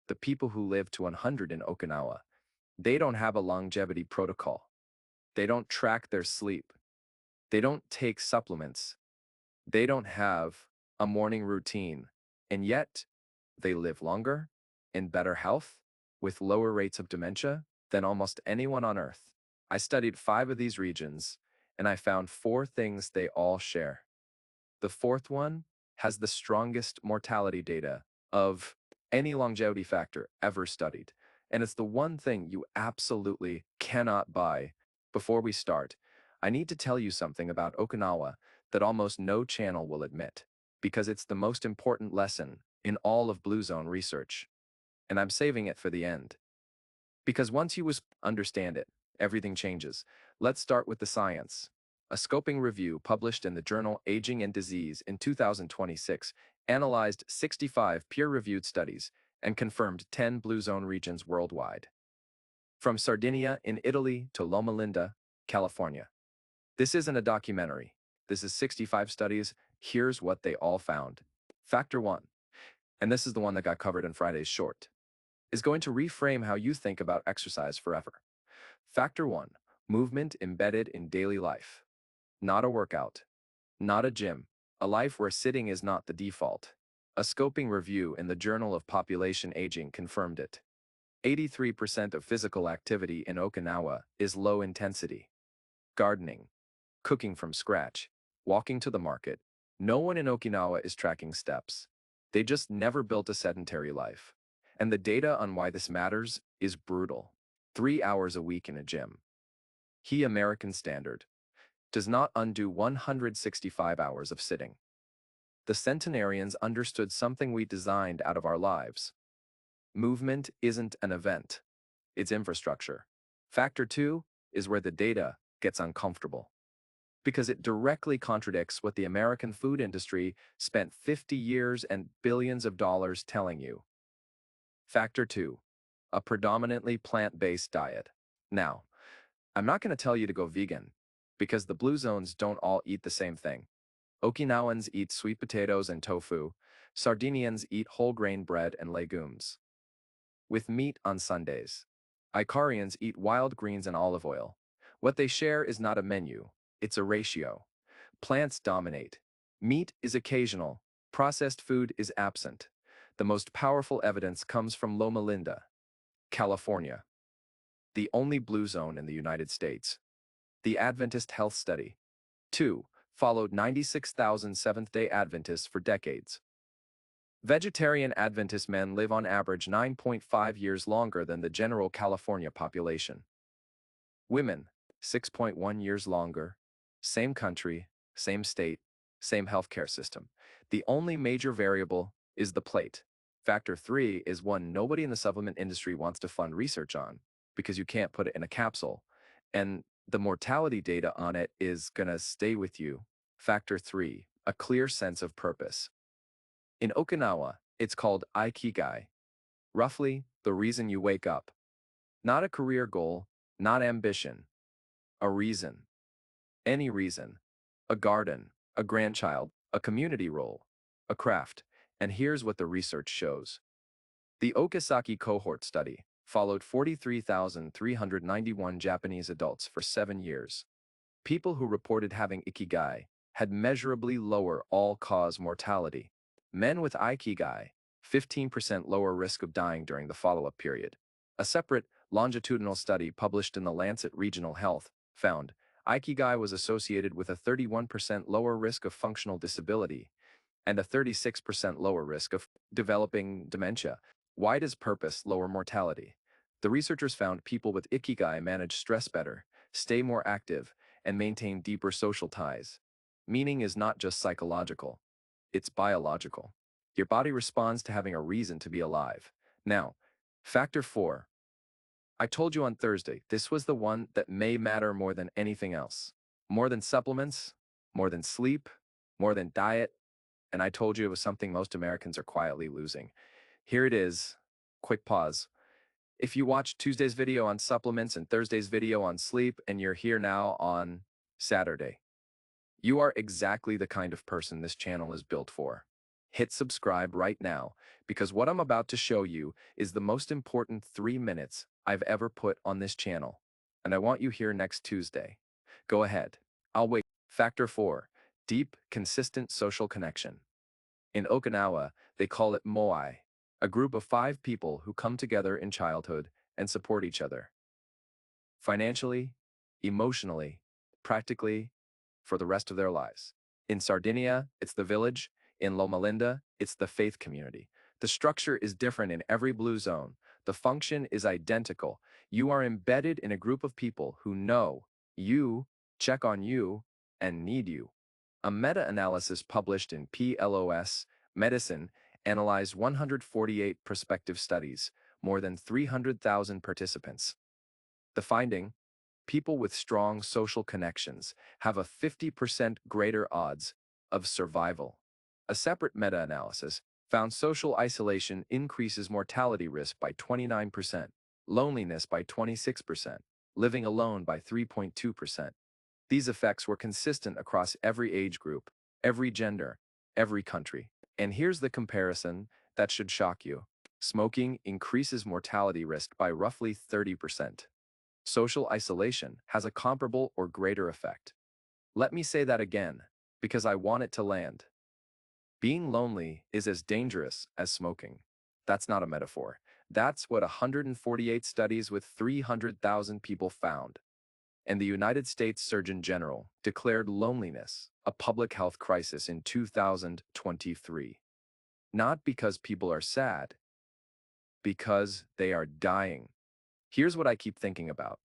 the people who live to 100 in Okinawa, they don't have a longevity protocol. They don't track their sleep. They don't take supplements. They don't have a morning routine. And yet, they live longer, in better health, with lower rates of dementia than almost anyone on Earth. I studied 5 of these regions, and I found 4 things they all share. The fourth one has the strongest mortality data of any longevity factor ever studied. And it's the one thing you absolutely cannot buy. Before we start, I need to tell you something about Okinawa that almost no channel will admit, because it's the most important lesson in all of Blue Zone research. And I'm saving it for the end. Because once you understand it, everything changes. Let's start with the science. A scoping review published in the journal Aging and Disease in 2026 analyzed 65 peer-reviewed studies and confirmed 10 Blue Zone regions worldwide. From Sardinia in Italy to Loma Linda, California. This isn't a documentary. This is 65 studies. Here's what they all found. Factor 1, and this is the one that got covered in Friday's short, is going to reframe how you think about exercise forever. Factor 1, movement embedded in daily life. Not a workout, not a gym, a life where sitting is not the default. A scoping review in the Journal of Population Aging confirmed it. 83% of physical activity in Okinawa is low intensity. Gardening, cooking from scratch, walking to the market. No one in Okinawa is tracking steps. They just never built a sedentary life. And the data on why this matters is brutal. 3 hours a week in a gym. He American standard does not undo 165 hours of sitting. The centenarians understood something we designed out of our lives. Movement isn't an event. It's infrastructure. Factor 2 is where the data gets uncomfortable, because it directly contradicts what the American food industry spent 50 years and billions of dollars telling you. Factor 2, a predominantly plant-based diet. Now, I'm not going to tell you to go vegan, because the Blue Zones don't all eat the same thing. Okinawans eat sweet potatoes and tofu. Sardinians eat whole grain bread and legumes, with meat on Sundays. Icarians eat wild greens and olive oil. What they share is not a menu, it's a ratio. Plants dominate. Meat is occasional. Processed food is absent. The most powerful evidence comes from Loma Linda, California, the only Blue Zone in the United States. The Adventist Health Study, 2, followed 96,000 Seventh-day Adventists for decades. Vegetarian Adventist men live on average 9.5 years longer than the general California population. Women, 6.1 years longer. Same country, same state, same healthcare system. The only major variable is the plate. Factor 3 is one nobody in the supplement industry wants to fund research on, because you can't put it in a capsule. And the mortality data on it is gonna stay with you. Factor 3, a clear sense of purpose. In Okinawa, it's called Ikigai. Roughly, the reason you wake up. Not a career goal, not ambition. A reason. Any reason. A garden, a grandchild, a community role, a craft. And here's what the research shows. The Okasaki cohort study followed 43,391 Japanese adults for 7 years. People who reported having Ikigai had measurably lower all-cause mortality. Men with Ikigai, 15% lower risk of dying during the follow-up period. A separate, longitudinal study published in the Lancet Regional Health found Ikigai was associated with a 31% lower risk of functional disability and a 36% lower risk of developing dementia. Why does purpose lower mortality? The researchers found people with Ikigai manage stress better, stay more active, and maintain deeper social ties. Meaning is not just psychological, it's biological. Your body responds to having a reason to be alive. Now, factor 4. I told you on Thursday, this was the one that may matter more than anything else. More than supplements, more than sleep, more than diet, and I told you it was something most Americans are quietly losing. Here it is. Quick pause. If you watched Tuesday's video on supplements and Thursday's video on sleep, and you're here now on Saturday, you are exactly the kind of person this channel is built for. Hit subscribe right now because what I'm about to show you is the most important 3 minutes I've ever put on this channel. And I want you here next Tuesday. Go ahead. I'll wait. Factor 4. Deep, consistent social connection. In Okinawa, they call it Moai, a group of 5 people who come together in childhood and support each other. Financially, emotionally, practically, for the rest of their lives. In Sardinia, it's the village. In Loma Linda, it's the faith community. The structure is different in every blue zone. The function is identical. You are embedded in a group of people who know you, check on you, and need you. A meta-analysis published in PLOS Medicine analyzed 148 prospective studies, more than 300,000 participants. The finding: people with strong social connections have a 50% greater odds of survival. A separate meta-analysis found social isolation increases mortality risk by 29%, loneliness by 26%, living alone by 3.2%. These effects were consistent across every age group, every gender, every country. And here's the comparison that should shock you. Smoking increases mortality risk by roughly 30%. Social isolation has a comparable or greater effect. Let me say that again, because I want it to land. Being lonely is as dangerous as smoking. That's not a metaphor. That's what 148 studies with 300,000 people found. And the United States Surgeon General declared loneliness a public health crisis in 2023. Not because people are sad, because they are dying. Here's what I keep thinking about.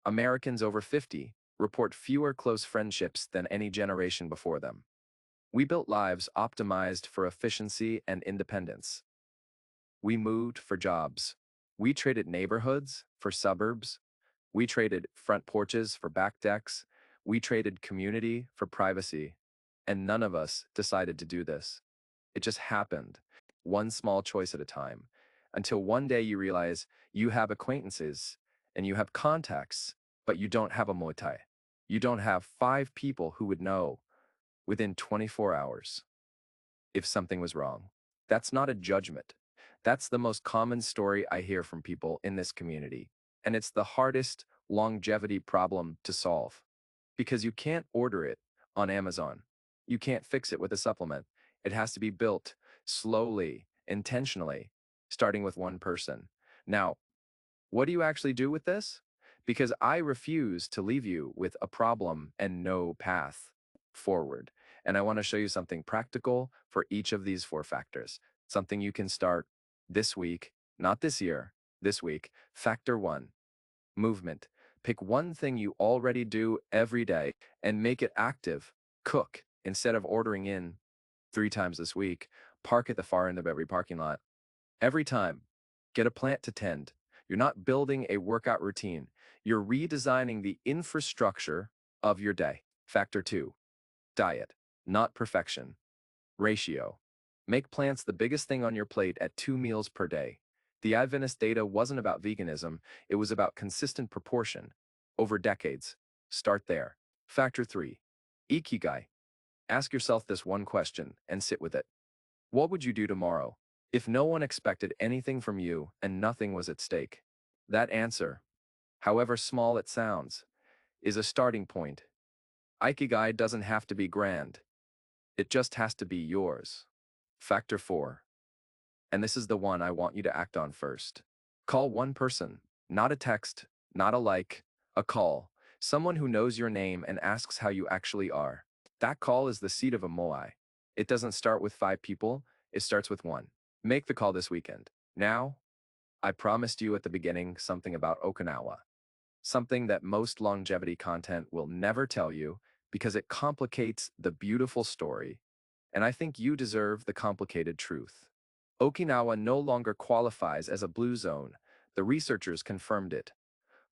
Americans over 50 report fewer close friendships than any generation before them. We built lives optimized for efficiency and independence. We moved for jobs. We traded neighborhoods for suburbs. We traded front porches for back decks. We traded community for privacy. And none of us decided to do this. It just happened, one small choice at a time, until one day you realize you have acquaintances and you have contacts, but you don't have a Muay Thai. You don't have 5 people who would know within 24 hours if something was wrong. That's not a judgment. That's the most common story I hear from people in this community. And it's the hardest longevity problem to solve. Because you can't order it on Amazon. You can't fix it with a supplement. It has to be built slowly, intentionally, starting with one person. Now, what do you actually do with this? Because I refuse to leave you with a problem and no path forward. And I want to show you something practical for each of these 4 factors. Something you can start this week, not this year, this week. Factor 1, movement. Pick one thing you already do every day and make it active. Cook instead of ordering in 3 times this week. Park at the far end of every parking lot. Every time, get a plant to tend. You're not building a workout routine. You're redesigning the infrastructure of your day. Factor 2, diet, not perfection. Ratio. Make plants the biggest thing on your plate at 2 meals per day. The Adventist data wasn't about veganism, it was about consistent proportion. Over decades. Start there. Factor 3, Ikigai. Ask yourself this one question and sit with it. What would you do tomorrow if no one expected anything from you and nothing was at stake? That answer, however small it sounds, is a starting point. Ikigai doesn't have to be grand. It just has to be yours. Factor 4. And this is the one I want you to act on first. Call one person, not a text, not a like, a call. Someone who knows your name and asks how you actually are. That call is the seed of a Moai. It doesn't start with 5 people, it starts with 1. Make the call this weekend. Now, I promised you at the beginning something about Okinawa. Something that most longevity content will never tell you because it complicates the beautiful story. And I think you deserve the complicated truth. Okinawa no longer qualifies as a blue zone. The researchers confirmed it.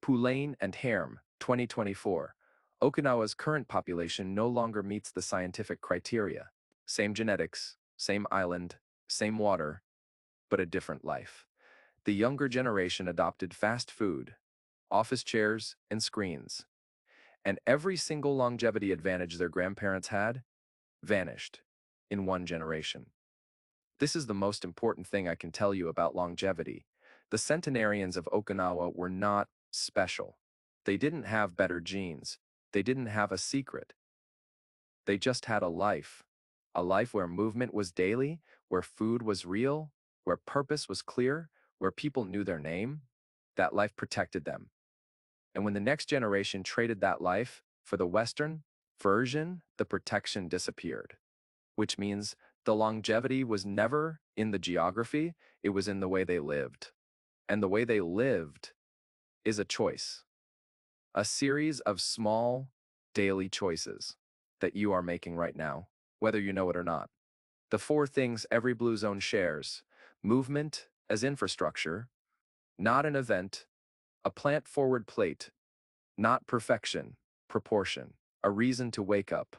Poulain and Herm, 2024. Okinawa's current population no longer meets the scientific criteria. Same genetics, same island, same water, but a different life. The younger generation adopted fast food, office chairs, and screens. And every single longevity advantage their grandparents had vanished in one generation. This is the most important thing I can tell you about longevity. The centenarians of Okinawa were not special. They didn't have better genes. They didn't have a secret. They just had a life where movement was daily, where food was real, where purpose was clear, where people knew their name. That life protected them. And when the next generation traded that life for the Western version, the protection disappeared, which means the longevity was never in the geography, it was in the way they lived. And the way they lived is a choice, a series of small, daily choices that you are making right now, whether you know it or not. The four things every blue zone shares: movement as infrastructure, not an event, a plant-forward plate, not perfection, proportion, a reason to wake up,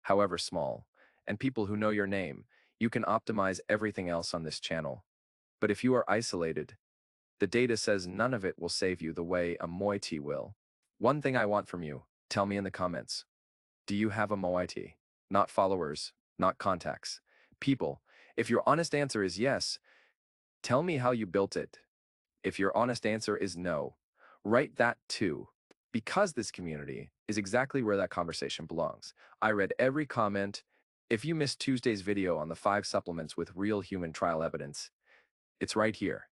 however small, and people who know your name. You can optimize everything else on this channel. But if you are isolated, the data says none of it will save you the way a Moai tea will. One thing I want from you, tell me in the comments. Do you have a Moai tea? Not followers, not contacts. People. If your honest answer is yes, tell me how you built it. If your honest answer is no, write that too. Because this community is exactly where that conversation belongs. I read every comment. If you missed Tuesday's video on the 5 supplements with real human trial evidence, it's right here.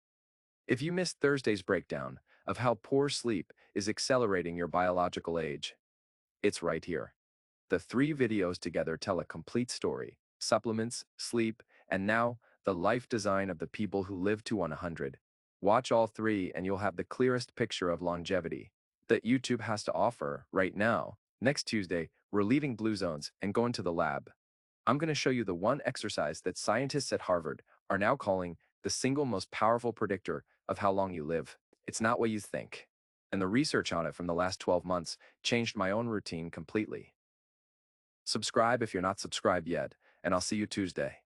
If you missed Thursday's breakdown of how poor sleep is accelerating your biological age, it's right here. The 3 videos together tell a complete story: supplements, sleep, and now the life design of the people who live to 100. Watch all 3 and you'll have the clearest picture of longevity that YouTube has to offer right now. Next Tuesday, we're leaving blue zones and going to the lab. I'm going to show you the one exercise that scientists at Harvard are now calling the single most powerful predictor of how long you live. It's not what you think. And the research on it from the last 12 months changed my own routine completely. Subscribe if you're not subscribed yet, and I'll see you Tuesday.